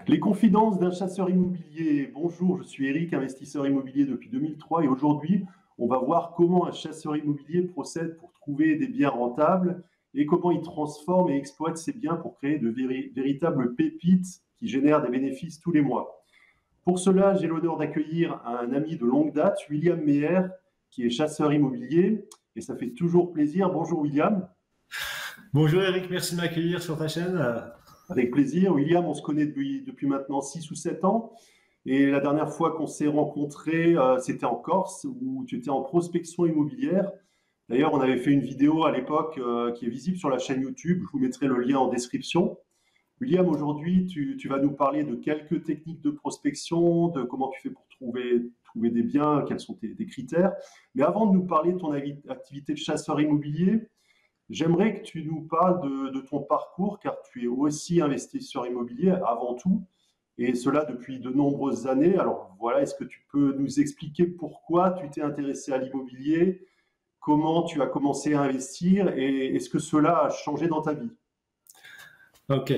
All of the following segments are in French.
Les confidences d'un chasseur immobilier. Bonjour, je suis Eric, investisseur immobilier depuis 2003 et aujourd'hui, on va voir comment un chasseur immobilier procède pour trouver des biens rentables et comment il transforme et exploite ces biens pour créer de véritables pépites qui génèrent des bénéfices tous les mois. Pour cela, j'ai l'honneur d'accueillir un ami de longue date, William Meyer, qui est chasseur immobilier et ça fait toujours plaisir. Bonjour William. Bonjour Eric, merci de m'accueillir sur ta chaîne. Avec plaisir. William, on se connaît depuis maintenant 6 ou 7 ans. Et la dernière fois qu'on s'est rencontrés, c'était en Corse, où tu étais en prospection immobilière. D'ailleurs, on avait fait une vidéo à l'époque qui est visible sur la chaîne YouTube. Je vous mettrai le lien en description. William, aujourd'hui, tu vas nous parler de quelques techniques de prospection, de comment tu fais pour trouver des biens, quels sont tes critères. Mais avant de nous parler de ton activité de chasseur immobilier, j'aimerais que tu nous parles de ton parcours, car tu es aussi investisseur immobilier avant tout, et cela depuis de nombreuses années. Alors voilà, est-ce que tu peux nous expliquer pourquoi tu t'es intéressé à l'immobilier, comment tu as commencé à investir, et est-ce que cela a changé dans ta vie? Ok,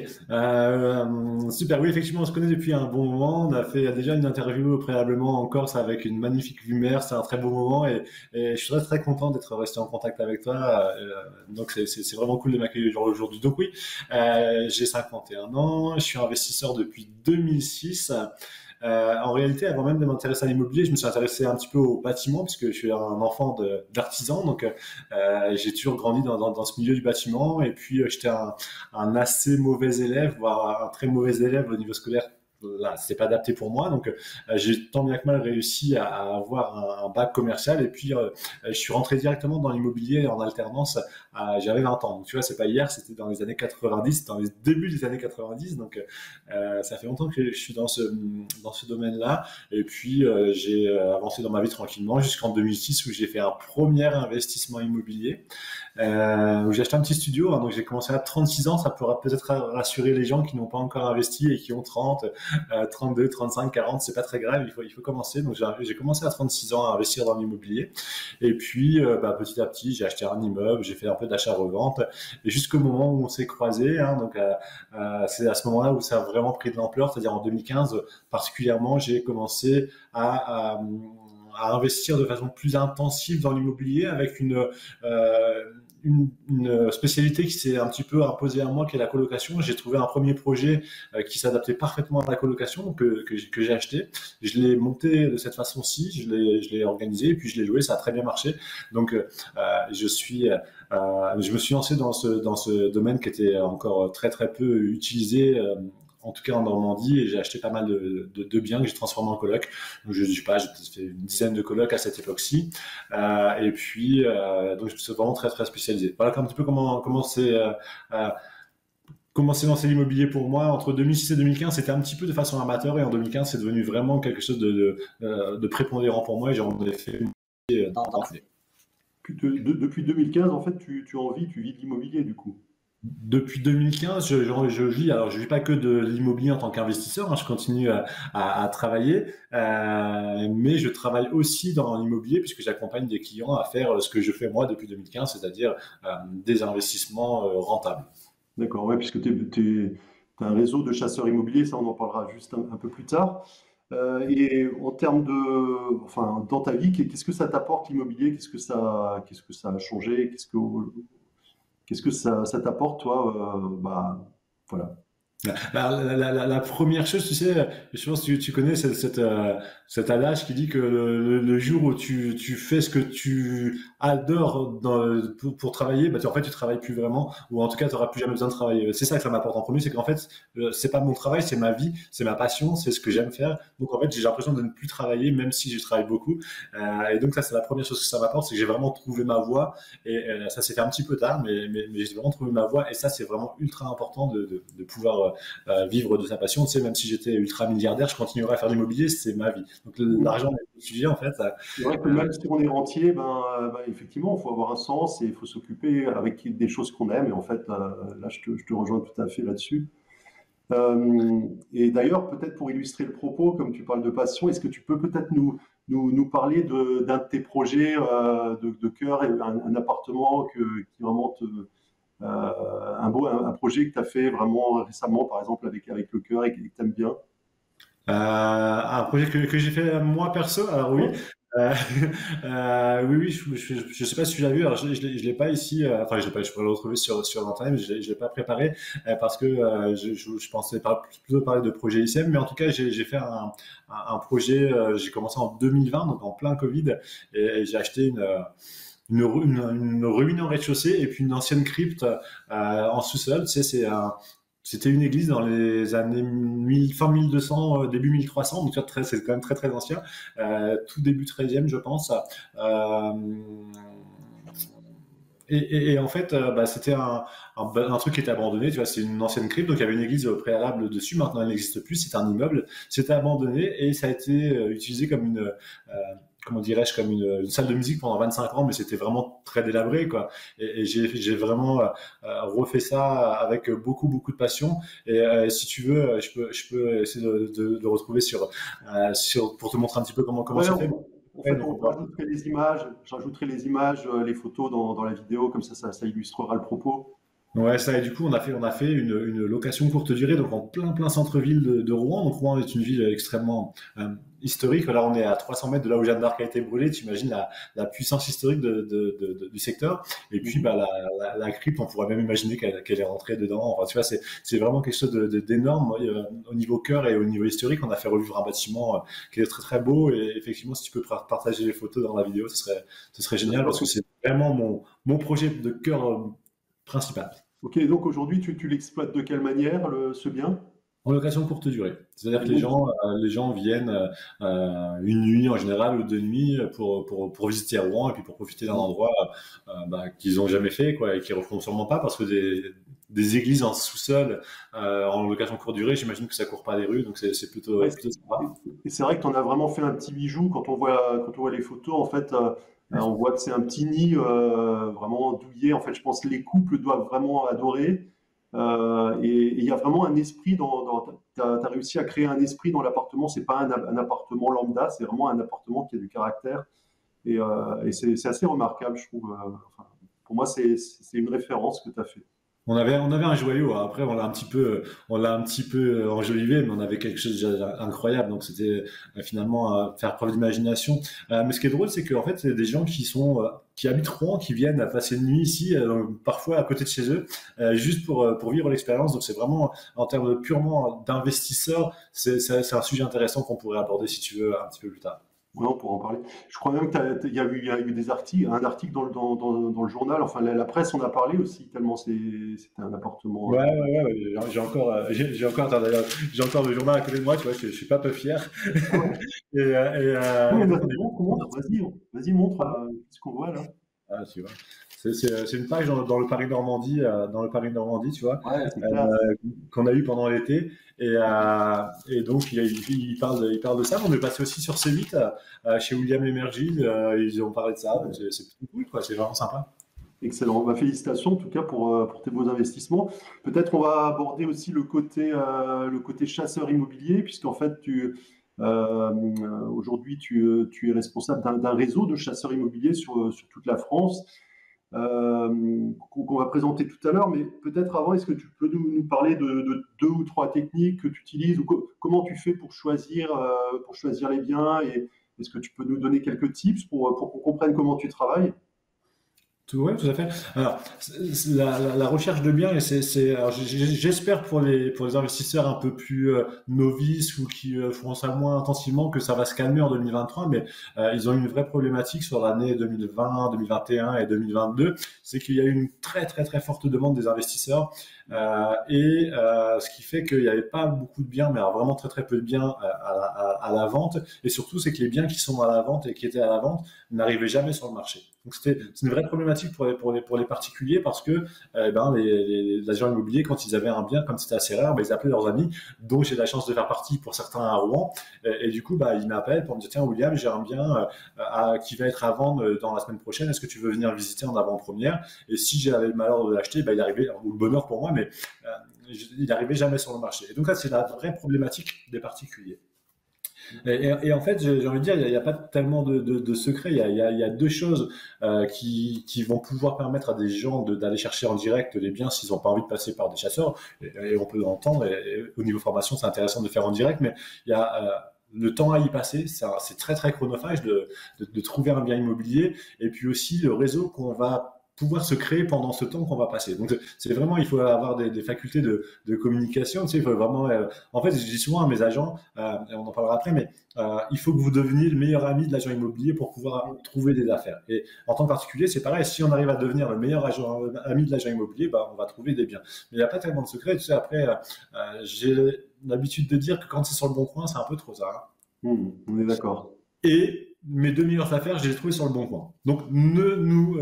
super. Oui, effectivement, on se connaît depuis un bon moment. On a fait déjà une interview préalablement en Corse avec une magnifique vue mer. C'est un très beau moment et je suis très très content d'être resté en contact avec toi. Donc c'est vraiment cool de m'accueillir aujourd'hui. Donc oui, j'ai 51 ans. Je suis investisseur depuis 2006. En réalité, avant même de m'intéresser à l'immobilier, je me suis intéressé un petit peu au bâtiment puisque je suis un enfant d'artisan. Donc, j'ai toujours grandi dans ce milieu du bâtiment. Et puis, j'étais un assez mauvais élève, voire un très mauvais élève au niveau scolaire. Là, c'était pas adapté pour moi, donc j'ai tant bien que mal réussi à avoir un bac commercial et puis je suis rentré directement dans l'immobilier en alternance. J'avais 20 ans, donc tu vois, c'est pas hier, c'était dans les années 90, dans les débuts des années 90, donc ça fait longtemps que je suis dans ce domaine-là. Et puis j'ai avancé dans ma vie tranquillement jusqu'en 2006 où j'ai fait un premier investissement immobilier où j'ai acheté un petit studio. Hein, donc j'ai commencé à 36 ans, ça pourra peut-être rassurer les gens qui n'ont pas encore investi et qui ont 30, 32, 35, 40, c'est pas très grave, il faut commencer. Donc j'ai commencé à 36 ans à investir dans l'immobilier. Et puis petit à petit, j'ai acheté un immeuble, j'ai fait un peu d'achat-revente. Et jusqu'au moment où on s'est croisés, hein, donc c'est à ce moment-là où ça a vraiment pris de l'ampleur, c'est-à-dire en 2015 particulièrement, j'ai commencé à investir de façon plus intensive dans l'immobilier avec une spécialité qui s'est un petit peu imposée à moi, qui est la colocation. J'ai trouvé un premier projet qui s'adaptait parfaitement à la colocation que j'ai acheté. Je l'ai monté de cette façon-ci, je l'ai organisé et puis je l'ai loué. Ça a très bien marché. Donc je me suis lancé dans ce domaine qui était encore très très peu utilisé. En tout cas en Normandie, et j'ai acheté pas mal de biens que j'ai transformés en coloc. Donc je sais pas, j'ai fait une dizaine de colocs à cette époque-ci. Et puis donc je suis vraiment très très spécialisé. Voilà un petit peu comment s'est lancé l'immobilier pour moi. Entre 2006 et 2015, c'était un petit peu de façon amateur, et en 2015, c'est devenu vraiment quelque chose de prépondérant pour moi, et j'en ai fait dans l'année. Depuis 2015, en fait, tu vis de l'immobilier du coup. Depuis 2015, je vis. Alors, je vis pas que de l'immobilier en tant qu'investisseur. Hein, je continue à travailler, mais je travaille aussi dans l'immobilier puisque j'accompagne des clients à faire ce que je fais moi depuis 2015, c'est-à-dire des investissements rentables. D'accord, ouais, puisque tu as un réseau de chasseurs immobiliers, ça on en parlera juste un peu plus tard. Et en termes enfin, dans ta vie, qu'est-ce que ça t'apporte l'immobilier? Qu'est-ce que ça a changé? Qu'est-ce que ça t'apporte, toi? Voilà. La première chose, tu sais, je pense que tu connais cet adage qui dit que le jour où tu fais ce que tu adores pour travailler, en fait, tu travailles plus vraiment, ou en tout cas, tu n'auras plus jamais besoin de travailler. C'est ça que ça m'apporte en premier, c'est qu'en fait, c'est pas mon travail, c'est ma vie, c'est ma passion, c'est ce que j'aime faire. Donc, en fait, j'ai l'impression de ne plus travailler, même si je travaille beaucoup. Et donc, ça, c'est la première chose que ça m'apporte, c'est que j'ai vraiment trouvé ma voie. Et ça s'est fait un petit peu tard, mais j'ai vraiment trouvé ma voie. Et ça, c'est vraiment ultra important de pouvoir vivre de sa passion. Tu sais, même si j'étais ultra milliardaire, je continuerai à faire de l'immobilier, c'est ma vie. Donc l'argent est le sujet en fait. C'est vrai que même si on est rentier, effectivement, il faut avoir un sens et il faut s'occuper avec des choses qu'on aime. Et en fait, là, je te rejoins tout à fait là-dessus. Et d'ailleurs, peut-être pour illustrer le propos, comme tu parles de passion, est-ce que tu peux peut-être nous parler d'un de tes projets de cœur, un appartement qui vraiment un projet que tu as fait vraiment récemment, par exemple, avec le cœur et que tu aimes bien? Un projet que j'ai fait moi perso, alors oui. Ouais. Euh, oui, oui, je sais pas si tu l'as vu, alors je l'ai pas ici, enfin je l'ai pas, je pourrais le retrouver sur Internet, mais je l'ai pas préparé parce que je pensais plutôt parler de projet ICM, mais en tout cas j'ai fait un projet, j'ai commencé en 2020, donc en plein Covid, et j'ai acheté une ruine en rez-de-chaussée et puis une ancienne crypte en sous-sol. Tu sais, c'était une église dans les années fin 1200, début 1300, donc c'est quand même très très ancien, tout début 13e, je pense. Euh, et en fait, bah, c'était un truc qui était abandonné, tu vois, c'est une ancienne crypte, donc il y avait une église au préalable dessus, maintenant elle n'existe plus, c'est un immeuble, c'était abandonné et ça a été utilisé comme comment dirais-je, comme une salle de musique pendant 25 ans, mais c'était vraiment très délabré, quoi. Et j'ai vraiment refait ça avec beaucoup, beaucoup de passion. Et si tu veux, je peux essayer de retrouver pour te montrer un petit peu comment Ouais, c'est fait. en Ouais, fait, donc on voit. rajouterait les images, j'ajouterai les images, les photos dans la vidéo, comme ça illustrera le propos. Ouais, ça, et du coup, on a fait une location courte durée, donc en plein centre-ville de Rouen. Donc, Rouen est une ville extrêmement historique. Là, on est à 300 mètres de là où Jeanne d'Arc a été brûlée. Tu imagines la puissance historique du secteur. Et puis, Mhm. bah, la crypte, on pourrait même imaginer qu'elle est rentrée dedans. Enfin, tu vois, c'est vraiment quelque chose d'énorme. Au niveau cœur et au niveau historique, on a fait revivre un bâtiment qui est très, très beau. Et effectivement, si tu peux partager les photos dans la vidéo, ce serait génial parce que c'est vraiment mon projet de cœur principal. Ok, donc aujourd'hui, tu l'exploites de quelle manière, ce bien? En location courte durée. C'est-à-dire Et que donc, les gens viennent une nuit en général ou deux nuits pour visiter Rouen et puis pour profiter d'un endroit bah, qu'ils n'ont jamais fait quoi, et qu'ils ne referont sûrement pas parce que des églises en sous-sol en location courte durée, j'imagine que ça court pas les rues, donc c'est ouais, plutôt sympa. et c'est vrai que tu en as vraiment fait un petit bijou quand on voit les photos. En fait, on voit que c'est un petit nid vraiment douillet. En fait, je pense que les couples doivent vraiment adorer. Et il y a vraiment un esprit tu as réussi à créer un esprit dans l'appartement. C'est pas un appartement lambda, c'est vraiment un appartement qui a du caractère. Et c'est assez remarquable, je trouve. Enfin, pour moi, c'est une référence que tu as fait. On avait un joyau. Après, on l'a un petit peu enjolivé, mais on avait quelque chose d'incroyable. Donc, c'était finalement faire preuve d'imagination. Mais ce qui est drôle, c'est qu'en fait, c'est des gens qui habitent Rouen, qui viennent à passer une nuit ici, parfois à côté de chez eux, juste pour vivre l'expérience. Donc, c'est vraiment, en termes purement d'investisseurs, c'est un sujet intéressant qu'on pourrait aborder si tu veux un petit peu plus tard. Ouais, on pourra en parler. Je crois même qu'il y a eu des articles, un article dans le journal, enfin la presse en a parlé aussi, tellement c'était un appartement. Ouais, attends, d'ailleurs, j'ai encore le journal à côté de moi, tu vois, je suis pas peu fier. Ah ouais. Et Ouais, donc, on est montre, vas-y, montre ce qu'on voit là. Ah, tu vois. C'est une page dans le Paris-Normandie, tu vois, Ouais, c'est classe. euh, qu'on a eu pendant l'été. Et donc, il parle de ça. On est passé aussi sur C8, chez William Emergy. Ils ont parlé de ça. Donc, c'est plutôt cool, quoi. C'est vraiment sympa. Excellent. Bah, félicitations en tout cas pour tes beaux investissements. Peut-être qu'on va aborder aussi le côté chasseur immobilier, puisqu'en fait, aujourd'hui, tu es responsable d'un réseau de chasseurs immobiliers sur toute la France, qu'on va présenter tout à l'heure. Mais peut-être avant, est-ce que tu peux nous parler de deux ou trois techniques que tu utilises ou comment tu fais pour choisir les biens et est-ce que tu peux nous donner quelques tips pour qu'on comprenne comment tu travailles? Ouais, tout à fait. Alors, la recherche de biens, et alors, j'espère pour les investisseurs un peu plus novices ou qui font ça moins intensivement que ça va se calmer en 2023, mais ils ont une vraie problématique sur l'année 2020, 2021 et 2022, c'est qu'il y a eu une très forte demande des investisseurs ce qui fait qu'il n'y avait pas beaucoup de biens, mais alors vraiment très peu de biens à la vente, et surtout c'est que les biens qui sont à la vente et qui étaient à la vente n'arrivaient jamais sur le marché. Donc c'est une vraie problématique pour les particuliers parce que les agents immobiliers, quand ils avaient un bien, comme c'était assez rare, ils appelaient leurs amis, dont j'ai la chance de faire partie pour certains à Rouen. Et du coup, ils m'appellent pour me dire, tiens William, j'ai un bien qui va être à vendre dans la semaine prochaine, est-ce que tu veux venir visiter en avant-première? Et si j'avais le malheur de l'acheter, il arrivait, ou le bonheur pour moi, mais il n'arrivait jamais sur le marché. Et donc là, c'est la vraie problématique des particuliers. Et en fait, j'ai envie de dire, il y a pas tellement de secret. Il y a deux choses qui vont pouvoir permettre à des gens d'aller chercher en direct les biens s'ils n'ont pas envie de passer par des chasseurs. Et on peut l'entendre. Et au niveau formation, c'est intéressant de faire en direct, mais il y a le temps à y passer. C'est très très chronophage de trouver un bien immobilier. Et puis aussi le réseau qu'on va pouvoir se créer pendant ce temps qu'on va passer. Donc c'est vraiment, il faut avoir des facultés de communication. Tu sais, il faut vraiment. En fait, je dis souvent à mes agents, et on en parlera après, mais il faut que vous deveniez le meilleur ami de l'agent immobilier pour pouvoir trouver des affaires. Et en tant que particulier, c'est pareil. Si on arrive à devenir le meilleur ami de l'agent immobilier, bah, on va trouver des biens. Mais il n'y a pas tellement de secrets. Tu sais, après, j'ai l'habitude de dire que quand c'est sur le bon coin, c'est un peu trop ça. On est d'accord. Et mes deux meilleures affaires, je les ai trouvées sur le bon coin. Donc ne nous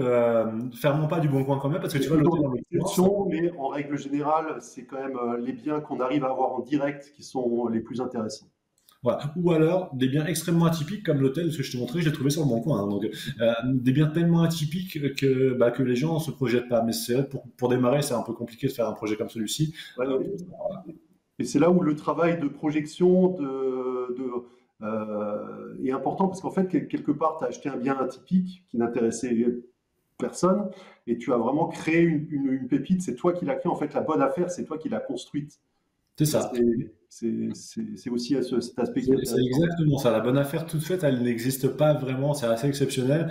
fermons pas du bon coin quand même, parce que Il y tu a vois, toujours l'hôtel des en l'occurrence. exceptions, mais en règle générale, c'est quand même les biens qu'on arrive à avoir en direct qui sont les plus intéressants. Voilà. Ou alors des biens extrêmement atypiques comme l'hôtel, ce que je te montrais, je l'ai trouvé sur le bon coin. Hein. Donc des biens tellement atypiques que les gens ne se projettent pas. Mais c'est vrai, pour démarrer, c'est un peu compliqué de faire un projet comme celui-ci. Ouais, Voilà. et c'est là où le travail de projection est important parce qu'en fait, quelque part, tu as acheté un bien atypique qui n'intéressait personne et tu as vraiment créé une pépite. C'est toi qui l'as créé. En fait, la bonne affaire, c'est toi qui l'as construite. C'est Ça, ça. c'est aussi cet aspect qui est C'est intéressant. exactement ça. La bonne affaire toute faite, elle n'existe pas vraiment. C'est assez exceptionnel.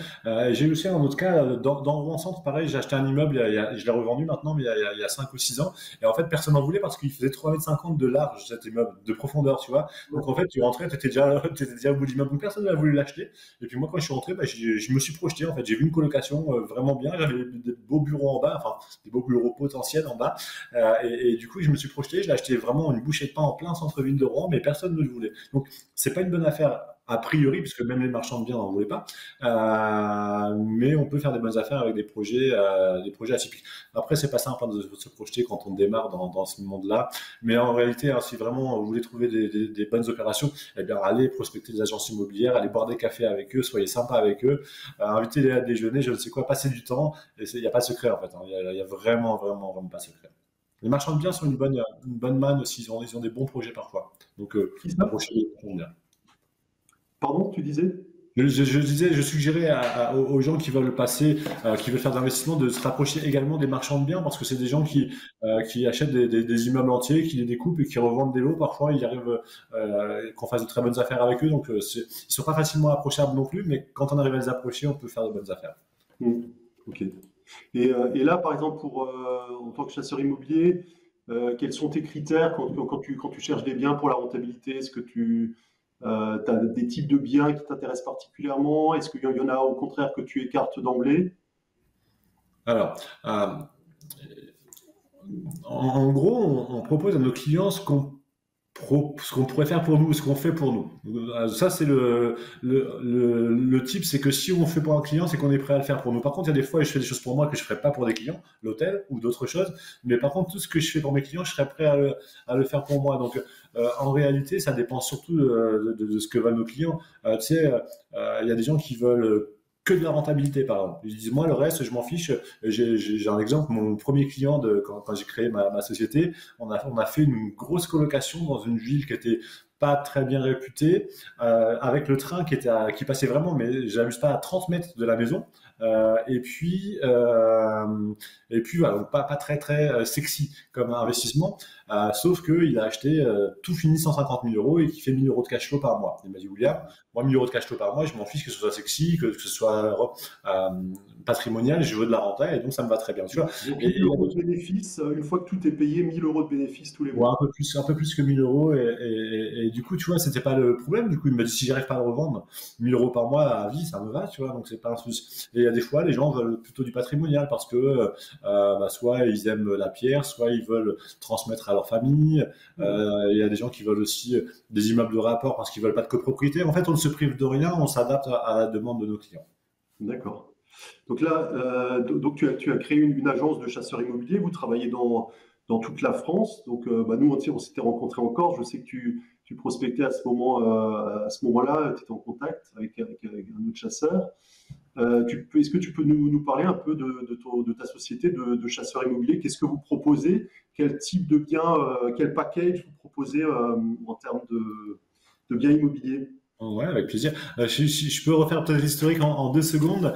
J'ai eu aussi un autre cas dans Rouen Centre. Pareil, j'ai acheté un immeuble. Je l'ai revendu maintenant, mais il y a 5 ou 6 ans. Et en fait, personne n'en voulait parce qu'il faisait 3,50 m de large cet immeuble, de profondeur, tu vois. Donc en fait, tu rentrais, t'étais déjà au bout de l'immeuble. Donc personne n'a voulu l'acheter. Et puis moi, quand je suis rentré, bah, je me suis projeté. En fait, j'ai vu une colocation vraiment bien. J'avais des beaux bureaux en bas, enfin des beaux bureaux potentiels en bas. Et du coup, je me suis projeté. Je l'ai acheté vraiment une bouchée de pain en plein centre-ville de Rouen, mais personne ne le voulait. Donc, c'est pas une bonne affaire a priori, puisque même les marchands de biens n'en voulaient pas. Mais on peut faire des bonnes affaires avec des projets atypiques. Après, c'est pas simple hein, de se projeter quand on démarre dans ce monde-là. Mais en réalité, hein, si vraiment vous voulez trouver des bonnes opérations, eh bien, allez prospecter des agences immobilières, allez boire des cafés avec eux, soyez sympa avec eux, invitez-les à déjeuner, je ne sais quoi, passer du temps. Il n'y a pas de secret en fait. Hein. Il y a vraiment, vraiment, vraiment pas de secret. Les marchands de biens sont une bonne manne aussi. Ils ont des bons projets parfois. Donc, Qui ça? approchez-les des marchands de biens. Pardon, tu disais? Je disais, je suggérais aux gens qui veulent passer, qui veulent faire de l'investissement, de se rapprocher également des marchands de biens parce que c'est des gens qui achètent des immeubles entiers, qui les découpent et qui revendent des lots. Parfois, il arrive qu'on fasse de très bonnes affaires avec eux. Donc, ils sont pas facilement approchables non plus, mais quand on arrive à les approcher, on peut faire de bonnes affaires. Hmm, ok. Et là, par exemple, en tant que chasseur immobilier, quels sont tes critères quand tu cherches des biens pour la rentabilité? Est-ce que tu as des types de biens qui t'intéressent particulièrement? Est-ce qu'il y en a au contraire que tu écartes d'emblée? Alors, en gros, on propose à nos clients ce qu'on pourrait faire pour nous, ce qu'on fait pour nous. Ça, c'est le type, c'est que si on fait pour un client, c'est qu'on est prêt à le faire pour nous. Par contre, il y a des fois, je fais des choses pour moi que je ne ferais pas pour des clients, l'hôtel ou d'autres choses. Mais par contre, tout ce que je fais pour mes clients, je serais prêt à le faire pour moi. Donc, en réalité, ça dépend surtout de ce que veulent nos clients. Tu sais, il y a des gens qui veulent que de la rentabilité, par exemple. Ils disent, moi, le reste, je m'en fiche. J'ai un exemple, mon premier client quand j'ai créé ma société, on a fait une grosse colocation dans une ville qui était pas très bien réputée, avec le train qui passait vraiment, mais j'abuse pas, à 30 mètres de la maison. Euh, et puis, euh, et puis voilà, donc pas très très sexy comme investissement, sauf qu'il a acheté tout fini 150 000 euros et qui fait 1 000 euros de cash flow par mois. Il m'a dit, William, moi 1 000 euros de cash flow par mois, je m'en fiche que ce soit sexy, que ce soit patrimonial, je veux de la renta et donc ça me va très bien. Tu vois. Donc Et 1000 euros de bénéfices, une fois que tout est payé, 1000 euros de bénéfices tous les ouais, mois. un peu plus que 1 000 euros. Et du coup, tu vois, c'était pas le problème. Du coup, il m'a dit, si j'arrive pas à le revendre, 1 000 euros par mois à vie, ça me va, tu vois. Donc, c'est pas un souci. Et il y a des fois, les gens veulent plutôt du patrimonial parce que, bah, soit ils aiment la pierre, soit ils veulent transmettre à leur famille. Il y a des gens qui veulent aussi des immeubles de rapport parce qu'ils veulent pas de copropriété. En fait, on ne se prive de rien, on s'adapte à la demande de nos clients. D'accord. Donc là, donc tu as créé une agence de chasseurs immobiliers. Vous travaillez dans toute la France. Donc, bah, nous, on s'était rencontrés en Corse. Je sais que tu prospectais à ce moment-là. Tu étais en contact avec un autre chasseur. Est-ce que tu peux nous parler un peu de ta société de chasseurs immobiliers? Qu'est-ce que vous proposez? Quel type de bien, quel package vous proposez en termes de biens immobiliers? Ouais, avec plaisir. Je peux refaire peut-être l'historique en 2 secondes.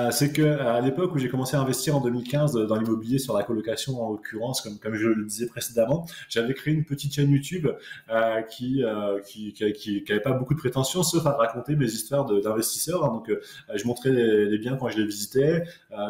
C'est que à l'époque où j'ai commencé à investir en 2015 dans l'immobilier sur la colocation, en l'occurrence, comme je le disais précédemment, j'avais créé une petite chaîne YouTube qui avait pas beaucoup de prétentions, sauf à raconter mes histoires d'investisseurs. Hein. Donc, je montrais les biens quand je les visitais.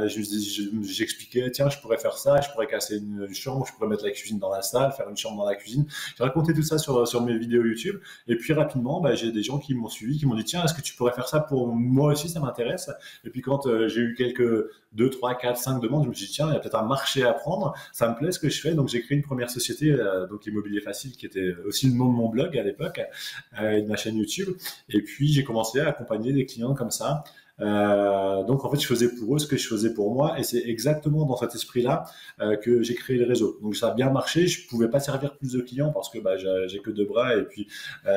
J'expliquais, tiens, je pourrais faire ça, je pourrais casser une chambre, je pourrais mettre la cuisine dans la salle, faire une chambre dans la cuisine. J'ai raconté tout ça sur mes vidéos YouTube. Et puis rapidement, j'ai des gens qui m'ont suivi, qui m'ont dit tiens, est-ce que tu pourrais faire ça pour moi aussi, ça m'intéresse. Et puis quand j'ai eu quelques 2, 3, 4, 5 demandes, je me suis dit tiens, il y a peut-être un marché à prendre, ça me plaît ce que je fais. Donc j'ai créé une première société, donc Immobilier Facile, qui était aussi le nom de mon blog à l'époque, et de ma chaîne YouTube. Et puis j'ai commencé à accompagner des clients comme ça. Donc en fait, je faisais pour eux ce que je faisais pour moi, et c'est exactement dans cet esprit-là que j'ai créé le réseau. Donc ça a bien marché. Je pouvais pas servir plus de clients parce que j'ai que 2 bras, et puis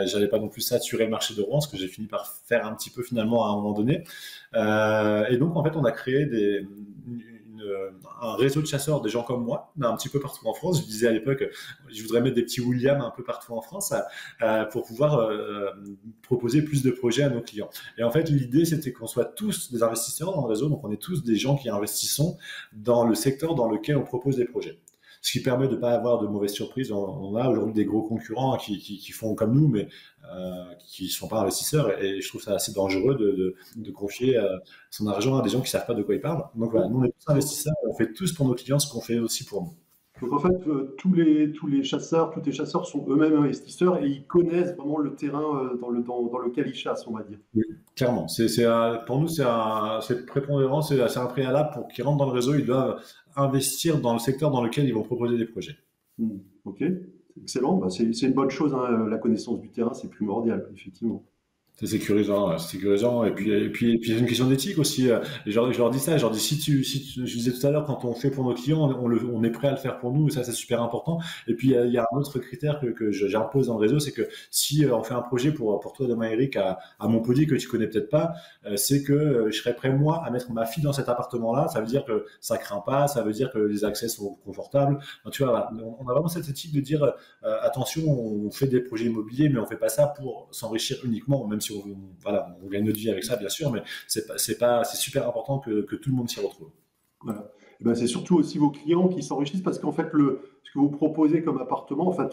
j'allais pas non plus saturer le marché de Rouen, ce que j'ai fini par faire un petit peu finalement à un moment donné. Et donc en fait, on a créé un réseau de chasseurs, des gens comme moi, un petit peu partout en France. Je disais à l'époque, je voudrais mettre des petits William un peu partout en France pour pouvoir proposer plus de projets à nos clients. Et en fait, l'idée, c'était qu'on soit tous des investisseurs dans le réseau, donc on est tous des gens qui investissons dans le secteur dans lequel on propose des projets. Ce qui permet de ne pas avoir de mauvaises surprises. On a aujourd'hui des gros concurrents qui font comme nous, mais qui ne sont pas investisseurs. Et je trouve ça assez dangereux de confier son argent à des gens qui ne savent pas de quoi ils parlent. Donc voilà, nous, on est tous investisseurs, on fait tous pour nos clients ce qu'on fait aussi pour nous. Donc en fait, tous les chasseurs, tous les chasseurs sont eux-mêmes investisseurs et ils connaissent vraiment le terrain dans lequel ils chassent, on va dire. Oui, clairement. Pour nous, c'est prépondérant, c'est un préalable pour qu'ils rentrent dans le réseau. Ils doivent investir dans le secteur dans lequel ils vont proposer des projets. Ok, excellent. Bah, c'est une bonne chose, hein. La connaissance du terrain, c'est primordial, effectivement. C'est sécurisant, c'est sécurisant. Et puis c'est une question d'éthique aussi. Je leur dis ça, je leur dis je disais tout à l'heure, quand on fait pour nos clients, on est prêt à le faire pour nous, et ça c'est super important. Et puis il y a un autre critère que j'impose dans le réseau, c'est que si on fait un projet pour toi demain, Eric, à Montpellier, que tu connais peut-être pas, c'est que je serais prêt moi à mettre ma fille dans cet appartement-là. Ça veut dire que ça craint pas, ça veut dire que les accès sont confortables. Donc, tu vois, voilà, on a vraiment cette éthique de dire attention, on fait des projets immobiliers, mais on fait pas ça pour s'enrichir uniquement, même si on gagne notre vie avec ça, bien sûr, mais c'est super important que tout le monde s'y retrouve. Voilà. Et ben, c'est surtout aussi vos clients qui s'enrichissent parce qu'en fait, ce que vous proposez comme appartement, en fait,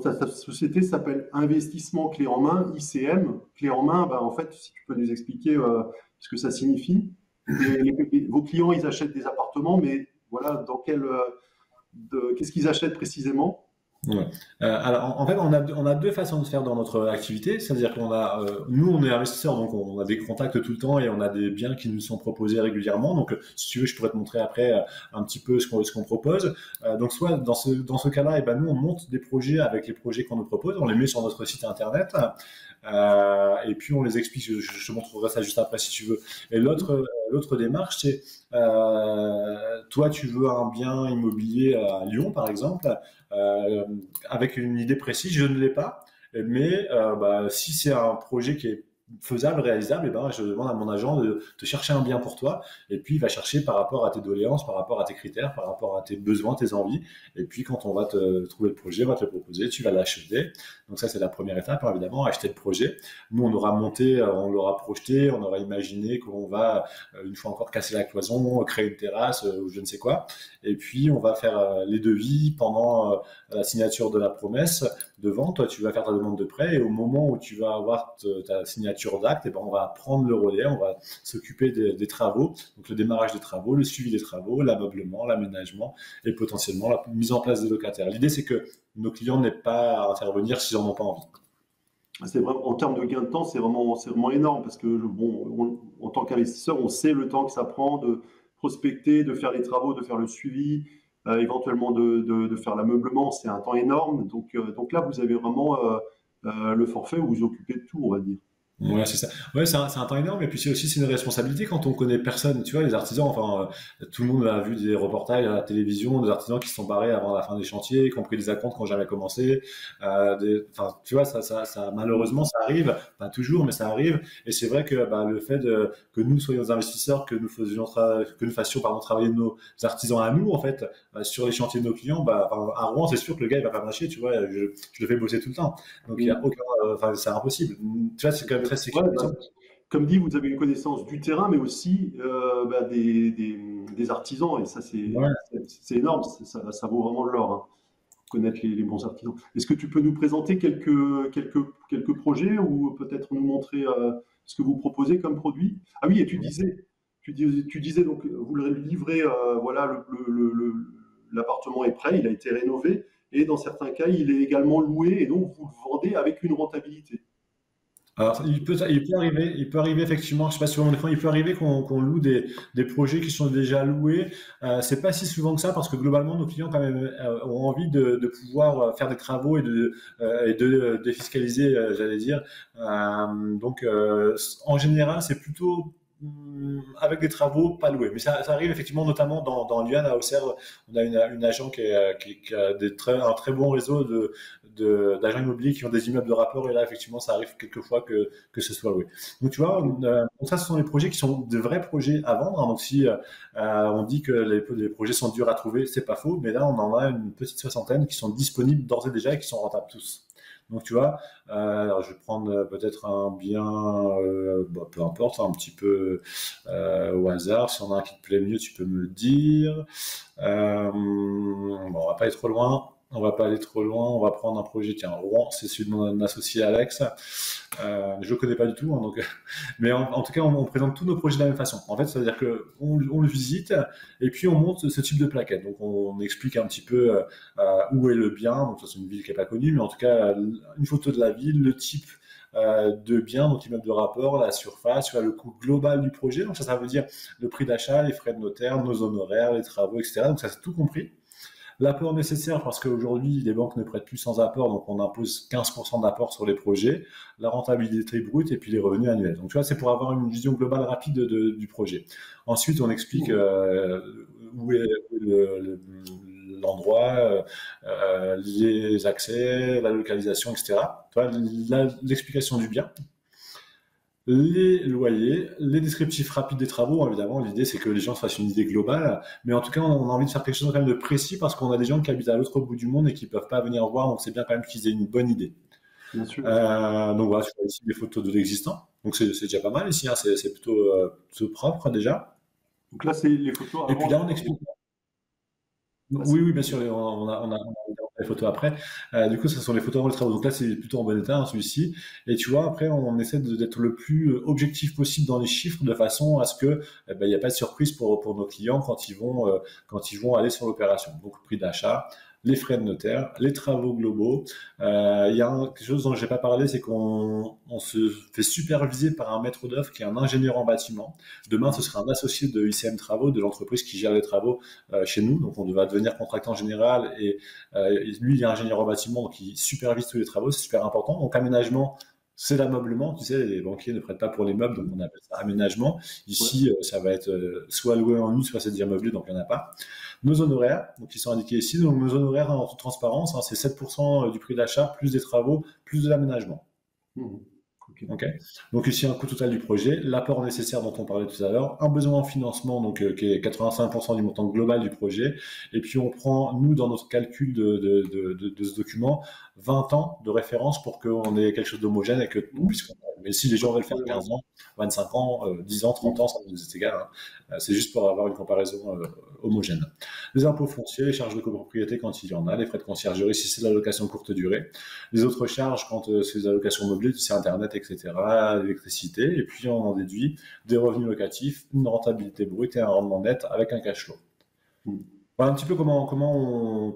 ta société s'appelle Investissement Clé en Main, ICM. Clé en main, ben, en fait, si tu peux nous expliquer ce que ça signifie. Vos clients, ils achètent des appartements, mais voilà, qu'est-ce qu'ils achètent précisément? Ouais. Alors, en fait, on a 2 façons de faire dans notre activité. C'est-à-dire nous, on est investisseurs, donc on a des contacts tout le temps et on a des biens qui nous sont proposés régulièrement. Donc, si tu veux, je pourrais te montrer après un petit peu ce qu'on propose. Donc, soit dans ce cas-là, nous, on monte des projets avec les projets qu'on nous propose, on les met sur notre site internet. Et puis on les explique, je te montrerai ça juste après si tu veux. Et l'autre démarche, c'est toi tu veux un bien immobilier à Lyon par exemple, avec une idée précise, je ne l'ai pas, mais si c'est un projet qui est faisable, réalisable, je demande à mon agent de chercher un bien pour toi, et puis il va chercher par rapport à tes doléances, par rapport à tes critères, par rapport à tes besoins, tes envies, et puis quand on va te trouver le projet, on va te le proposer, tu vas l'acheter. Donc ça c'est la première étape, évidemment, acheter le projet. Nous on aura monté, on l'aura projeté, on aura imaginé qu'on va une fois encore casser la cloison, créer une terrasse ou je ne sais quoi, et puis on va faire les devis pendant la signature de la promesse de vente. Toi tu vas faire ta demande de prêt, et au moment où tu vas avoir ta signature d'acte, on va prendre le relais, on va s'occuper des travaux, donc le démarrage des travaux, le suivi des travaux, l'ameublement, l'aménagement et potentiellement la mise en place des locataires. L'idée c'est que nos clients n'aient pas à intervenir s'ils n'en ont pas envie. C'est vraiment, en termes de gain de temps, c'est vraiment énorme parce que en tant qu'investisseur, on sait le temps que ça prend de prospecter, de faire les travaux, de faire le suivi, éventuellement de faire l'ameublement. C'est un temps énorme. Donc là, vous avez vraiment le forfait où vous vous occupez de tout, on va dire. Ouais, c'est ça. Ouais, c'est un temps énorme. Et puis c'est aussi c'est une responsabilité quand on connaît personne. Tu vois, les artisans, enfin, tout le monde a vu des reportages à la télévision, des artisans qui se sont barrés avant la fin des chantiers, qui ont pris des acomptes qui n'ont jamais commencé. Enfin, tu vois, Mm. malheureusement, ça arrive. Pas toujours, mais ça arrive. Et c'est vrai que bah, le fait que nous soyons investisseurs, que nous fassions pardon, travailler nos artisans à nous, en fait, sur les chantiers de nos clients, bah, enfin, à Rouen, c'est sûr que le gars, il va pas marcher. Tu vois, je le fais bosser tout le temps. Donc il y a Mm. aucun, enfin, c'est impossible. Tu vois, c'est quand même très Ouais, sécurisant. bah, comme dit, vous avez une connaissance du terrain, mais aussi bah, des artisans, et ça, Ouais. c'est énorme, ça vaut vraiment de l'or, hein, connaître les bons artisans. Est-ce que tu peux nous présenter quelques projets ou peut-être nous montrer ce que vous proposez comme produit? Ah oui, et tu disais donc, vous le livrez, voilà, l'appartement est prêt, il a été rénové, et dans certains cas, il est également loué, et donc vous le vendez avec une rentabilité. Alors, il peut arriver effectivement, je sais pas si vous vous rendez compte, il peut arriver qu'on loue des projets qui sont déjà loués. C'est pas si souvent que ça parce que globalement, nos clients quand même ont envie de pouvoir faire des travaux et de défiscaliser, j'allais dire. Donc, en général, c'est plutôt avec des travaux pas loués. Mais ça arrive effectivement, notamment dans Lyon, à Auxerre, on a une agent qui a un très bon réseau d'agents immobiliers qui ont des immeubles de rapport et là effectivement ça arrive quelquefois que ce soit loué. Donc tu vois, donc ça ce sont les projets qui sont de vrais projets à vendre, hein. Donc si on dit que les projets sont durs à trouver, c'est pas faux, mais là on en a une petite soixantaine qui sont disponibles d'ores et déjà et qui sont rentables tous. Donc tu vois, alors je vais prendre peut-être un bien, bah, peu importe, un petit peu au hasard. Si on a un qui te plaît mieux, tu peux me le dire. Bon, on va pas aller trop loin. On va pas aller trop loin. On va prendre un projet. Tiens, Rouen, c'est celui de mon associé Alex. Je le connais pas du tout, hein, donc, mais en tout cas, on présente tous nos projets de la même façon. En fait, c'est-à-dire que on le visite et puis on monte ce type de plaquette. Donc, on explique un petit peu où est le bien. Donc, ça, c'est une ville qui est pas connue, mais en tout cas, une photo de la ville, le type de bien, donc immeuble de rapport, la surface, tu vois, le coût global du projet. Donc ça veut dire le prix d'achat, les frais de notaire, nos honoraires, les travaux, etc. Donc ça, c'est tout compris. L'apport nécessaire, parce qu'aujourd'hui, les banques ne prêtent plus sans apport, donc on impose 15% d'apport sur les projets, la rentabilité brute et puis les revenus annuels. Donc tu vois, c'est pour avoir une vision globale rapide du projet. Ensuite, on explique où est l'endroit, les accès, la localisation, etc. Tu vois, l'explication du bien, les loyers, les descriptifs rapides des travaux. Évidemment, l'idée c'est que les gens se fassent une idée globale, mais en tout cas, on a envie de faire quelque chose quand même de précis parce qu'on a des gens qui habitent à l'autre bout du monde et qui peuvent pas venir voir, donc c'est bien quand même qu'ils aient une bonne idée. Bien sûr. Donc voilà, tu vois ici des photos de l'existant, donc c'est déjà pas mal ici, hein. C'est plutôt propre déjà. Donc là, c'est les photos Et puis avant là, les on travaux. explique. Ah, Oui, oui, bien sûr, on a les photos après. Du coup, ce sont les photos avant les travaux. Donc là, c'est plutôt en bon état, hein, celui-ci. Et tu vois, après, on essaie d'être le plus objectif possible dans les chiffres de façon à ce que, il n'y a pas de surprise pour nos clients quand ils vont aller sur l'opération. Donc, le prix d'achat, les frais de notaire, les travaux globaux. Il y a quelque chose dont j'ai pas parlé, c'est qu'on se fait superviser par un maître d'œuvre qui est un ingénieur en bâtiment. Demain, ce Mhm. sera un associé de ICM Travaux, de l'entreprise qui gère les travaux chez nous. Donc, on va devenir contractant général et lui, il est ingénieur en bâtiment, donc il supervise tous les travaux. C'est super important. Donc, aménagement, c'est l'ameublement. Tu sais, les banquiers ne prêtent pas pour les meubles, donc on appelle ça aménagement. Ouais. Ici, ça va être soit loué en nu, soit c'est déjà meublé, donc il n'y en a pas. Nos honoraires, donc ils sont indiqués ici. Donc, nos honoraires, en toute transparence, hein, c'est 7% du prix d'achat, plus des travaux, plus de l'aménagement. Mhm. Ok. Ok. Donc ici un coût total du projet, l'apport nécessaire dont on parlait tout à l'heure, un besoin en financement donc qui est 85% du montant global du projet, et puis on prend nous dans notre calcul de ce document 20 ans de référence pour qu'on ait quelque chose d'homogène et que on Mhm. puisse comparer. Mais si les gens veulent faire Ouais, 15 ans, 25 ans, 10 ans, 30 ouais. ans, ça nous est égal, hein. C'est juste pour avoir une comparaison homogène. Les impôts fonciers, les charges de copropriété quand il y en a, les frais de conciergerie si c'est de la location courte durée, les autres charges, quand c'est des allocations meublées, c'est Internet, etc., l'électricité, et puis on en déduit des revenus locatifs, une rentabilité brute et un rendement net avec un cash flow. Mhm. Voilà un petit peu comment on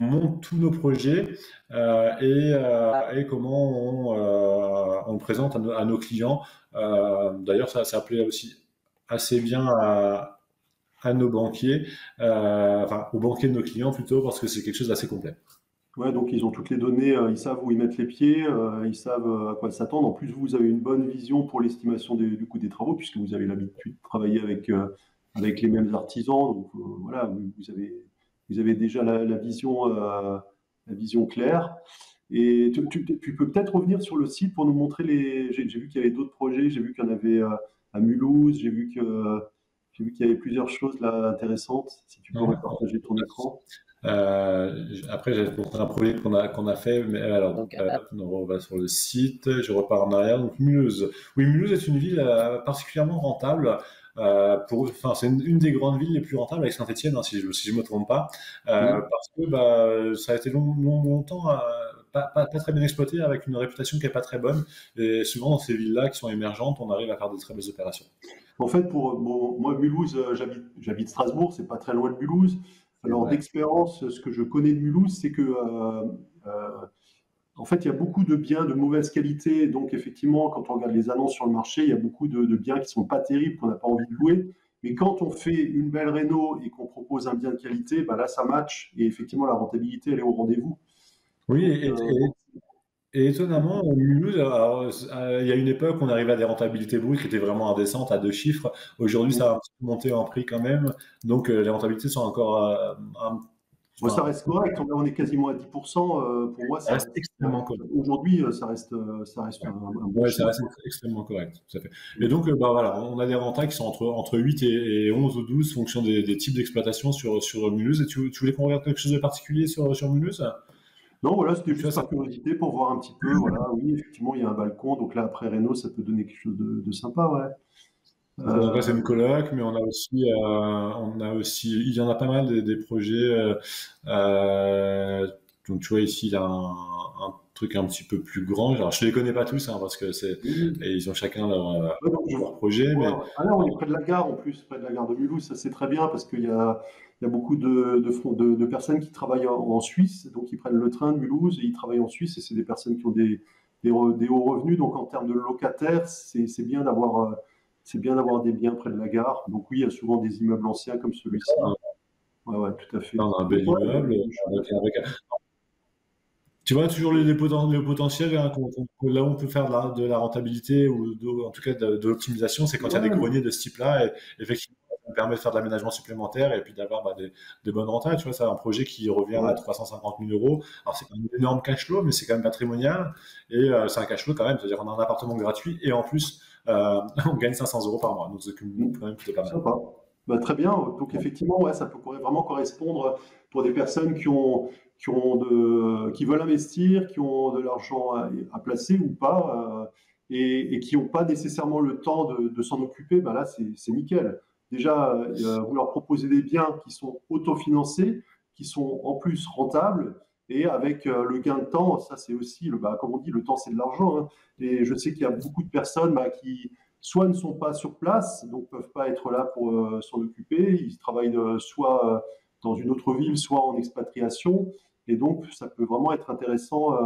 monte tous nos projets et comment on le présente à nos clients. D'ailleurs, ça plaît aussi assez bien à nos banquiers, enfin aux banquiers de nos clients plutôt, parce que c'est quelque chose d'assez complet. Ouais, donc ils ont toutes les données, ils savent où ils mettent les pieds, ils savent à quoi s'attendre. En plus, vous avez une bonne vision pour l'estimation du coût des travaux, puisque vous avez l'habitude de travailler avec les mêmes artisans. Donc voilà, vous avez déjà la vision claire. Et tu peux peut-être revenir sur le site pour nous montrer les. J'ai vu qu'il y avait d'autres projets, j'ai vu qu'il y en avait à Mulhouse, j'ai vu qu'il y avait plusieurs choses là intéressantes. Si tu peux Ouais. repartager ton écran. Après, j'ai montré un projet qu'on a fait, mais alors, on va sur le site, je repars en arrière. Donc, Mulhouse. Oui, Mulhouse est une ville particulièrement rentable. Enfin, c'est une des grandes villes les plus rentables avec Saint-Étienne, hein, si je me trompe pas, Mhm. parce que ça a été longtemps pas très bien exploité, avec une réputation qui est pas très bonne. Et souvent, dans ces villes-là qui sont émergentes, on arrive à faire des très belles opérations. En fait, moi, Mulhouse, j'habite Strasbourg, c'est pas très loin de Mulhouse. Alors, Ouais. d'expérience, ce que je connais de Mulhouse, c'est que, euh, en fait, il y a beaucoup de biens de mauvaise qualité. Donc, effectivement, quand on regarde les annonces sur le marché, il y a beaucoup de biens qui sont pas terribles, qu'on n'a pas envie de louer. Mais quand on fait une belle réno et qu'on propose un bien de qualité, bah là, ça match. Et effectivement, la rentabilité, elle est au rendez-vous. Oui, Donc, donc, et étonnamment, Mulhouse, alors, il y a une époque, on arrivait à des rentabilités brutes qui étaient vraiment indécentes, à deux chiffres. Aujourd'hui, ça a un petit peu monté en prix quand même. Donc, les rentabilités sont encore, bon, ça enfin, reste correct. On est quasiment à 10%. Pour moi, ça reste extrêmement correct. aujourd'hui, ça reste Ouais, un bon ouais, ça chiffre. reste extrêmement correct, tout à fait. Et donc, voilà, on a des rentas qui sont entre 8 et 11 ou 12, fonction des types d'exploitation sur Mulhouse. Et tu voulais qu'on regarde quelque chose de particulier sur Mulhouse? Non, voilà, c'était Tu vois, juste par curiosité pour voir un petit peu. Voilà, oui, effectivement, il y a un balcon. Donc là, après Réno, ça peut donner quelque chose de sympa, ouais. donc là, c'est Euh, une coloc, mais il y en a pas mal des projets. Euh, donc tu vois ici, il y a un truc un petit peu plus grand. Alors je les connais pas tous, hein, parce que oui. et ils ont chacun Ouais, donc, leur projet, ouais, mais ouais. Ah là, on est près de la gare en plus, près de la gare de Mulhouse. Ça, c'est très bien parce il y a beaucoup de personnes qui travaillent en Suisse. Donc, ils prennent le train de Mulhouse et ils travaillent en Suisse. Et c'est des personnes qui ont des hauts revenus. Donc, en termes de locataires, c'est bien d'avoir des biens près de la gare. Donc, oui, il y a souvent des immeubles anciens comme celui-ci. Ouais, ouais, tout à fait. là, on a un Donc, bel ouais, immeuble des choses à faire. tu vois toujours le potentiel, hein, là où on peut faire de la rentabilité ou en tout cas de l'optimisation, c'est quand il y a des Ouais, greniers de ce type-là. Et effectivement, ça me permet de faire de l'aménagement supplémentaire et puis d'avoir des bonnes rentables. Tu vois, c'est un projet qui revient à ouais. 350 000 euros. Alors, c'est pas un énorme cash flow, mais c'est quand même patrimonial. Et c'est un cash flow quand même. C'est-à-dire qu'on a un appartement gratuit et en plus, on gagne 500 euros par mois. Donc, c'est Mm. quand même plutôt pas mal. Sympa. Bah, très bien. Donc effectivement, ouais, ça peut vraiment correspondre pour des personnes qui veulent investir, qui ont de l'argent à placer ou pas, et qui n'ont pas nécessairement le temps de s'en occuper. Bah là, c'est nickel. Déjà, vous leur proposez des biens qui sont autofinancés, qui sont en plus rentables, et avec le gain de temps, ça c'est aussi, comme on dit, le temps c'est de l'argent, hein. Et je sais qu'il y a beaucoup de personnes qui soit ne sont pas sur place, donc peuvent pas être là pour s'en occuper. Ils travaillent soit dans une autre ville, soit en expatriation. Et donc, ça peut vraiment être intéressant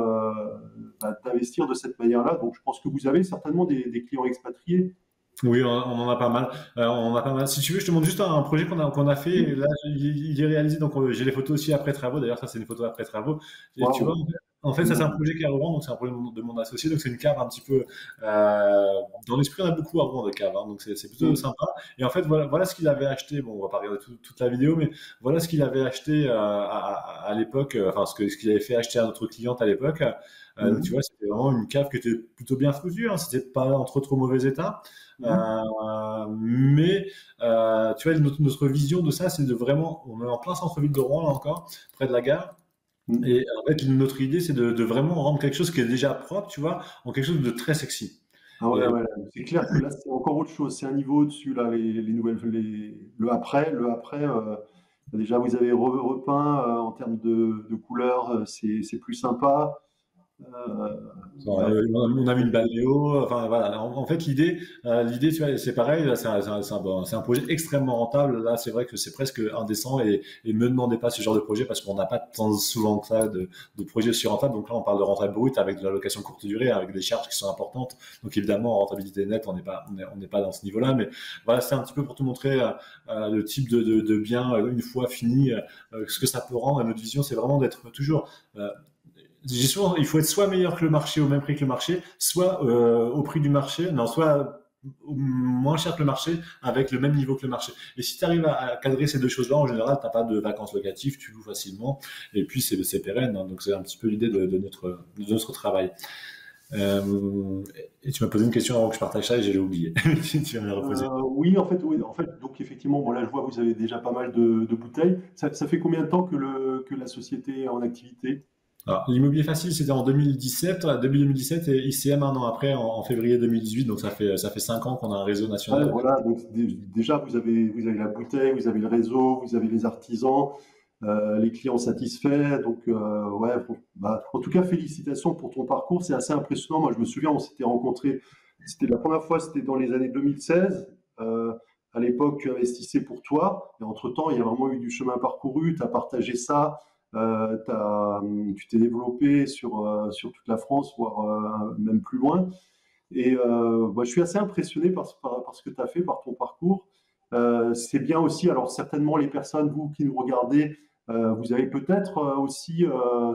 d'investir de cette manière-là. Donc, je pense que vous avez certainement des clients expatriés. Oui, on en a pas mal. On en a pas mal. Si tu veux, je te montre juste un projet qu'on a fait. Et Oui. là, il est réalisé. Donc, j'ai les photos aussi après travaux. D'ailleurs, ça, c'est une photo après travaux. Et tu vois, Waouh. en fait, ça, c'est un projet qui est à Rouen. Donc, c'est un projet de mon associé. Donc, c'est une cave un petit peu. Dans l'esprit, on a beaucoup à Rouen de caves, hein. Donc, c'est plutôt Mm. sympa. Et en fait, voilà ce qu'il avait acheté. Bon, on va pas regarder toute la vidéo, mais voilà ce qu'il avait acheté à l'époque. Enfin, ce qu'il avait fait acheter à notre cliente à l'époque. Donc, tu Mhm. vois, c'était vraiment une cave qui était plutôt bien foutue, hein. C'était pas en trop mauvais état. Mhm. Mais tu vois, notre vision de ça, c'est de vraiment, on est en plein centre-ville de Rouen, là encore, près de la gare. Mm. Et en fait, notre idée, c'est de vraiment rendre quelque chose qui est déjà propre, tu vois, en quelque chose de très sexy. Ah ouais, Et ouais, c'est clair que là, c'est encore autre chose. C'est un niveau au-dessus, là, les nouvelles, le après, déjà, vous avez repeint en termes de couleurs, c'est plus sympa. Euh, ouais. On a mis une balnéo. Enfin voilà. En fait, l'idée, tu vois, c'est pareil. Là, c'est un projet extrêmement rentable. Là, c'est vrai que c'est presque indécent et me demandez pas ce genre de projet parce qu'on n'a pas tant souvent que ça de projets aussi rentables. Donc là, on parle de rentable brute avec de la location courte durée, avec des charges qui sont importantes. Donc évidemment, en rentabilité nette, on n'est pas dans ce niveau-là. Mais voilà, c'est un petit peu pour te montrer le type de bien une fois fini, ce que ça peut rendre. Et notre vision, c'est vraiment d'être toujours souvent, il faut être soit meilleur que le marché au même prix que le marché, soit au prix du marché, non, soit moins cher que le marché avec le même niveau que le marché. Et si tu arrives à cadrer ces deux choses-là, en général, tu n'as pas de vacances locatives, tu loues facilement, et puis c'est pérenne. Hein, donc c'est un petit peu l'idée de notre travail. Et tu m'as posé une question avant que je partage ça et j'ai oublié. Tu vas me la reposer. Oui, en fait, donc effectivement, bon là je vois que vous avez déjà pas mal de bouteilles. Ça fait combien de temps que la société est en activité? Alors, l'immobilier facile, c'était en 2017, début 2017, et ICM un an après, en février 2018. Donc, ça fait 5 ans qu'on a un réseau Ouais, national. voilà, donc déjà vous avez la bouteille, vous avez le réseau, vous avez les artisans, les clients satisfaits. Donc ouais, bon, bah, en tout cas félicitations pour ton parcours, c'est assez impressionnant. Moi je me souviens, on s'était rencontrés, c'était la première fois, c'était dans les années 2016. Euh, à l'époque, tu investissais pour toi, et entre-temps, il y a vraiment eu du chemin parcouru, tu as partagé ça, tu t'es développé sur toute la France, voire même plus loin. Et moi, je suis assez impressionné par ce que tu as fait, par ton parcours. C'est bien aussi, alors certainement les personnes, vous qui nous regardez, vous avez peut-être aussi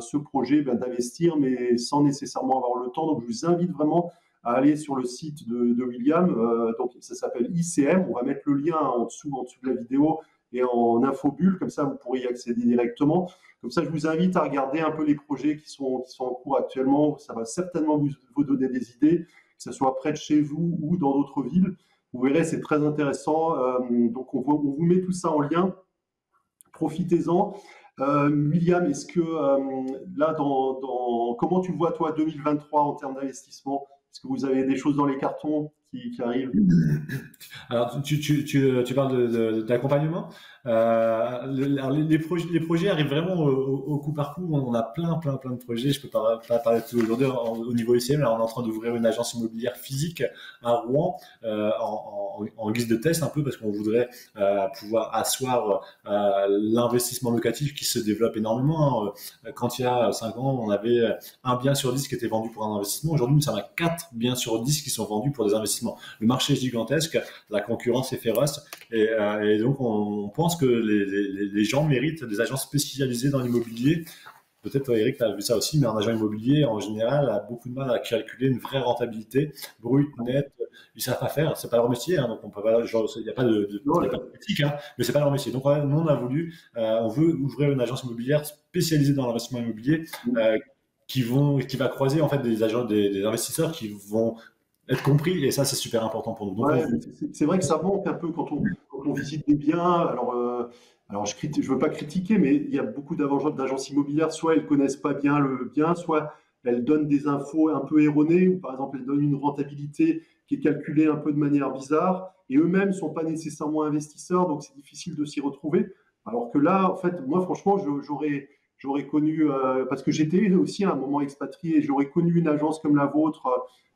ce projet ben, d'investir, mais sans nécessairement avoir le temps. Donc, je vous invite vraiment à aller sur le site de William. Donc, ça s'appelle ICM. On va mettre le lien en dessous de la vidéo et en infobulle. Comme ça, vous pourrez y accéder directement. Comme ça, je vous invite à regarder un peu les projets qui sont en cours actuellement. Ça va certainement vous donner des idées, que ce soit près de chez vous ou dans d'autres villes. Vous verrez, c'est très intéressant. Donc, on vous met tout ça en lien. Profitez-en. William, est-ce que là, comment tu vois, toi, 2023 en termes d'investissement? Est-ce que vous avez des choses dans les cartons qui arrivent? Alors, tu parles d'accompagnement. Alors, les projets arrivent vraiment au coup par coup. On a plein de projets. Je peux pas parler de tout aujourd'hui au niveau ICM. Là, on est en train d'ouvrir une agence immobilière physique à Rouen en guise de test un peu parce qu'on voudrait pouvoir asseoir l'investissement locatif qui se développe énormément. Hein. Quand il y a 5 ans, on avait un bien sur 10 qui était vendu pour un investissement. Aujourd'hui, nous sommes à 4 biens sur 10 qui sont vendus pour des investissements. Le marché est gigantesque, la concurrence est féroce et donc on pense que les gens méritent des agences spécialisées dans l'immobilier. Peut-être toi, Eric, tu as vu ça aussi, mais un agent immobilier, en général, a beaucoup de mal à calculer une vraie rentabilité, brute, nette. Ils savent pas faire, c'est pas leur métier, hein, donc on peut pas, genre, il n'y a pas Non, y a pas de critique, hein, mais c'est pas leur métier. Donc, ouais, nous, on veut ouvrir une agence immobilière spécialisée dans l'investissement immobilier, euh, qui va croiser en fait des agents, des investisseurs qui vont être compris, et ça, c'est super important pour nous. Donc, ouais, c'est vrai que ça manque un peu quand on visite des biens. Alors je veux pas critiquer, mais il y a beaucoup d'agences immobilières, soit elles connaissent pas bien le bien, soit elles donnent des infos un peu erronées, ou par exemple elles donnent une rentabilité qui est calculée un peu de manière bizarre, et eux-mêmes sont pas nécessairement investisseurs, donc c'est difficile de s'y retrouver. Alors que là, en fait, moi franchement, j'aurais connu, parce que j'étais aussi à un moment expatrié, j'aurais connu une agence comme la vôtre.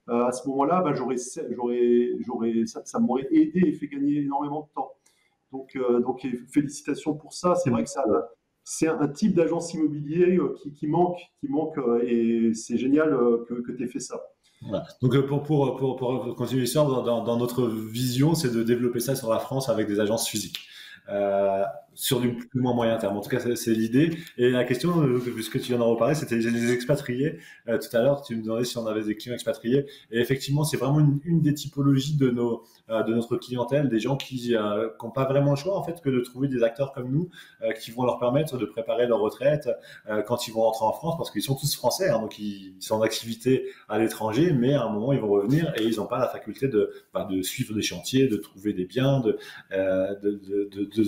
À ce moment-là, ben, ça m'aurait aidé et fait gagner énormément de temps. Donc félicitations pour ça. C'est vrai que c'est un type d'agence immobilier qui manque et c'est génial que tu aies fait ça. voilà. Donc pour continuer l'histoire, dans notre vision, c'est de développer ça sur la France avec des agences physiques. Sur du plus ou moins moyen terme. En tout cas, c'est l'idée. Et la question, puisque tu viens d'en reparler, c'était les expatriés. Tout à l'heure, tu me demandais si on avait des clients expatriés. Et effectivement, c'est vraiment une des typologies de notre clientèle, des gens qui n'ont pas vraiment le choix en fait que de trouver des acteurs comme nous qui vont leur permettre de préparer leur retraite quand ils vont rentrer en France, parce qu'ils sont tous français, hein, donc ils sont en activité à l'étranger, mais à un moment ils vont revenir et ils n'ont pas la faculté de suivre des chantiers, de trouver des biens, de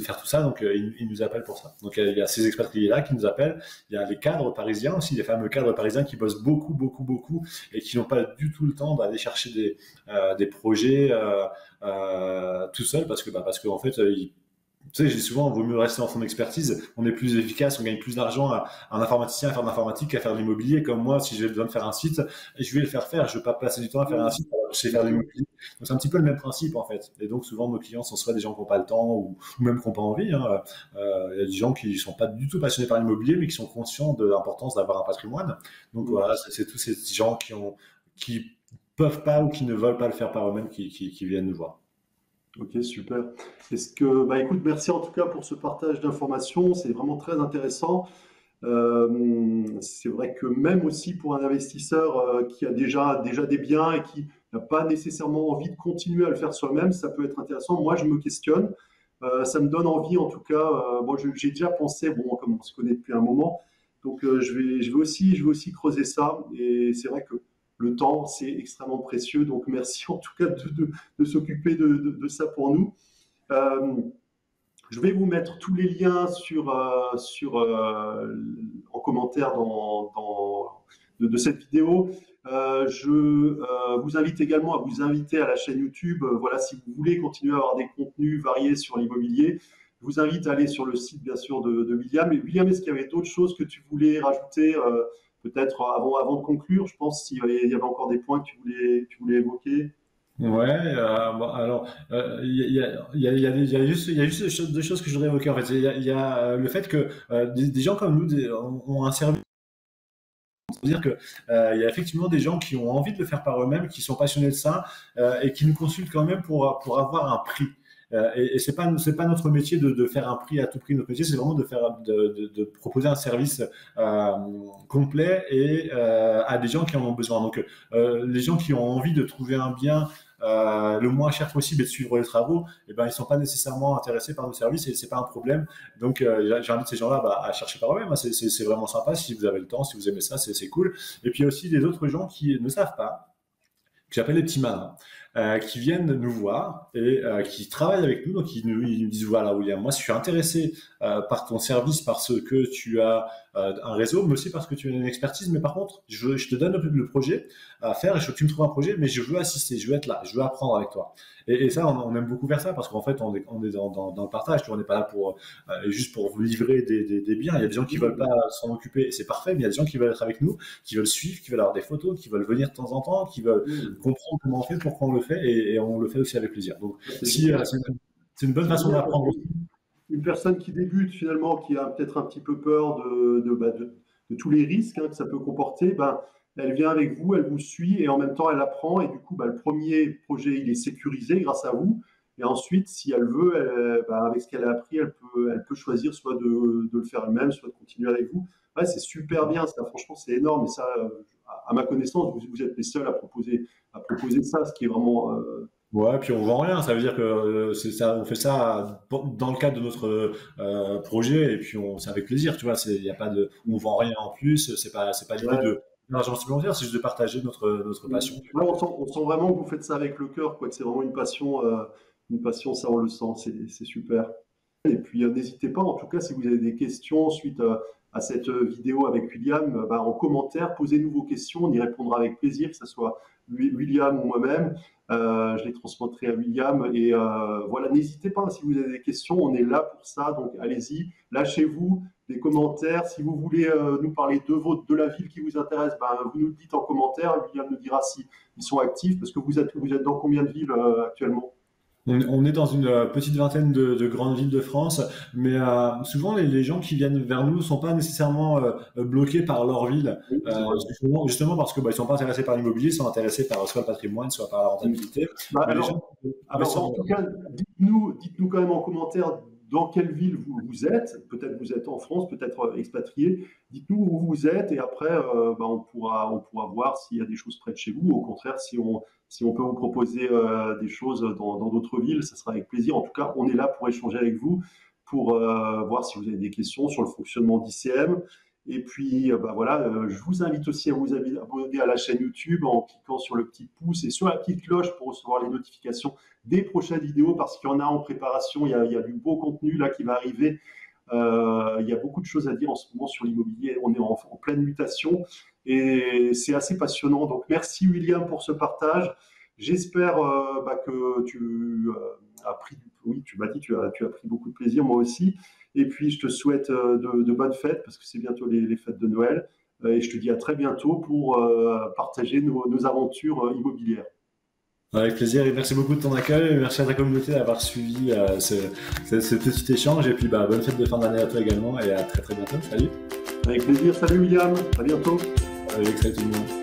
faire tout ça. Donc ils nous appellent pour ça. Donc il y a ces expatriés-là qui nous appellent. Il y a les cadres parisiens aussi, les fameux cadres parisiens qui bossent beaucoup et qui n'ont pas du tout le temps d'aller chercher des projets tout seuls parce que en fait Tu sais, je dis souvent, il vaut mieux rester dans son expertise. On est plus efficace, on gagne plus d'argent à un informaticien à faire de l'informatique qu'à faire de l'immobilier. Comme moi, si j'ai besoin de faire un site, je vais le faire faire. Je ne vais pas passer du temps à faire un site, alors que je sais faire de l'immobilier. Donc, c'est un petit peu le même principe, en fait. Et donc, souvent, nos clients sont soit des gens qui n'ont pas le temps ou même qui n'ont pas envie, hein. Il y a des gens qui ne sont pas du tout passionnés par l'immobilier, mais qui sont conscients de l'importance d'avoir un patrimoine. Donc, voilà, c'est tous ces gens qui peuvent pas ou qui ne veulent pas le faire par eux-mêmes qui viennent nous voir. Ok, super. Est-ce que, bah écoute, merci en tout cas pour ce partage d'informations, c'est vraiment très intéressant. C'est vrai que même aussi pour un investisseur qui a déjà des biens et qui n'a pas nécessairement envie de continuer à le faire soi-même, ça peut être intéressant. Moi, je me questionne. Ça me donne envie, en tout cas. Bon, j'ai déjà pensé, bon, comme on se connaît depuis un moment, donc je vais aussi creuser ça. Et c'est vrai que le temps, c'est extrêmement précieux. Donc, merci en tout cas de s'occuper de ça pour nous. Euh, je vais vous mettre tous les liens en commentaire de cette vidéo. Je vous invite également à vous inviter à la chaîne YouTube. Voilà, si vous voulez continuer à avoir des contenus variés sur l'immobilier, je vous invite à aller sur le site, bien sûr, de William. Et William, est-ce qu'il y avait d'autres choses que tu voulais rajouter, peut-être avant de conclure? Je pense s'il y avait encore des points que tu voulais évoquer. Ouais, bon, alors il y a juste deux choses que je voudrais évoquer en fait. Il y a le fait que des gens comme nous ont un service. C'est-à-dire que il y a effectivement des gens qui ont envie de le faire par eux-mêmes, qui sont passionnés de ça et qui nous consultent quand même pour avoir un prix. Et c'est pas notre métier de faire un prix à tout prix. Notre métier, c'est vraiment de faire de proposer un service euh, complet et à des gens qui en ont besoin. Donc les gens qui ont envie de trouver un bien le moins cher possible et de suivre les travaux, eh ben, ils sont pas nécessairement intéressés par nos services et c'est pas un problème. Donc, j'invite ces gens-là bah, à chercher par eux-mêmes, hein. C'est vraiment sympa si vous avez le temps, si vous aimez ça, c'est cool. Et puis, il y a aussi des autres gens qui ne savent pas, que j'appelle les petits malins, qui viennent nous voir et qui travaillent avec nous. Donc, ils nous disent, voilà, William, moi, je suis intéressé par ton service parce que tu as un réseau, mais aussi parce que tu as une expertise. Mais par contre, je te donne le projet à faire et tu me trouves un projet, mais je veux assister, je veux être là, je veux apprendre avec toi. Et ça, on aime beaucoup faire ça parce qu'en fait, on est dans le partage. Tu vois, on n'est pas là pour juste pour vous livrer des biens. Il y a des gens qui veulent pas s'en occuper, et c'est parfait, mais il y a des gens qui veulent être avec nous, qui veulent suivre, qui veulent avoir des photos, qui veulent venir de temps en temps, qui veulent comprendre comment on fait, pourquoi on le fait, et on le fait aussi avec plaisir. Donc, si c'est une bonne C'est façon génial parce d'apprendre. qu'une personne qui débute finalement, qui a peut-être un petit peu peur de tous les risques que ça peut comporter, ben, elle vient avec vous, elle vous suit et en même temps elle apprend et du coup ben, le premier projet il est sécurisé grâce à vous et ensuite si elle veut, ben, avec ce qu'elle a appris, elle peut choisir soit de le faire elle-même, soit de continuer avec vous. Ouais, c'est super bien, ça, franchement c'est énorme et ça, à ma connaissance, vous êtes les seuls à proposer ça, ce qui est vraiment Ouais, puis on vend rien. Ça veut dire que c'est ça, on fait ça dans le cadre de notre projet, et puis c'est avec plaisir. Tu vois, il y a pas de, on vend rien en plus. C'est pas l'idée ouais. de l'argent supplémentaire, c'est juste de partager notre passion. Ouais, on sent vraiment que vous faites ça avec le cœur, quoi, que c'est vraiment une passion, ça on le sent, c'est super. Et puis n'hésitez pas, en tout cas, si vous avez des questions suite à cette vidéo avec William, bah, en commentaire, posez-nous vos questions, on y répondra avec plaisir, que ce soit William ou moi-même. Je les transmettrai à William. Et voilà, n'hésitez pas, hein, si vous avez des questions, on est là pour ça, donc allez-y, lâchez-vous des commentaires. Si vous voulez nous parler de la ville qui vous intéresse, ben, vous nous le dites en commentaire. William nous dira si ils sont actifs, parce que vous êtes dans combien de villes actuellement? On est dans une petite vingtaine de grandes villes de France, mais souvent les gens qui viennent vers nous sont pas nécessairement bloqués par leur ville, Oui, c'est vrai. justement parce que bah, ils sont pas intéressés par l'immobilier, ils sont intéressés par soit le patrimoine, soit par la rentabilité. Bah, Mais les gens en tout cas, dites-nous quand même en commentaire dans quelle ville vous êtes. Peut-être vous êtes en France, peut-être expatrié. Dites-nous où vous êtes et après, bah, on pourra voir s'il y a des choses près de chez vous. Au contraire, si on peut vous proposer des choses dans d'autres villes, ça sera avec plaisir. En tout cas, on est là pour échanger avec vous, pour voir si vous avez des questions sur le fonctionnement d'ICM. Et puis, bah voilà, je vous invite aussi à vous abonner à la chaîne YouTube en cliquant sur le petit pouce et sur la petite cloche pour recevoir les notifications des prochaines vidéos parce qu'il y en a en préparation. Il y a du beau contenu là qui va arriver. Il y a beaucoup de choses à dire en ce moment sur l'immobilier. On est en pleine mutation et c'est assez passionnant. Donc, merci William pour ce partage. J'espère bah, que pris, oui, tu m'as dit, tu as pris beaucoup de plaisir, moi aussi. Et puis, je te souhaite de bonnes fêtes parce que c'est bientôt les fêtes de Noël. Et je te dis à très bientôt pour partager nos aventures immobilières. Avec plaisir et merci beaucoup de ton accueil. Merci à ta communauté d'avoir suivi ce petit échange. Et puis, bonne fête de fin d'année à toi également et à très très bientôt. Salut. Avec plaisir. Salut William. À bientôt. Salut tout le monde.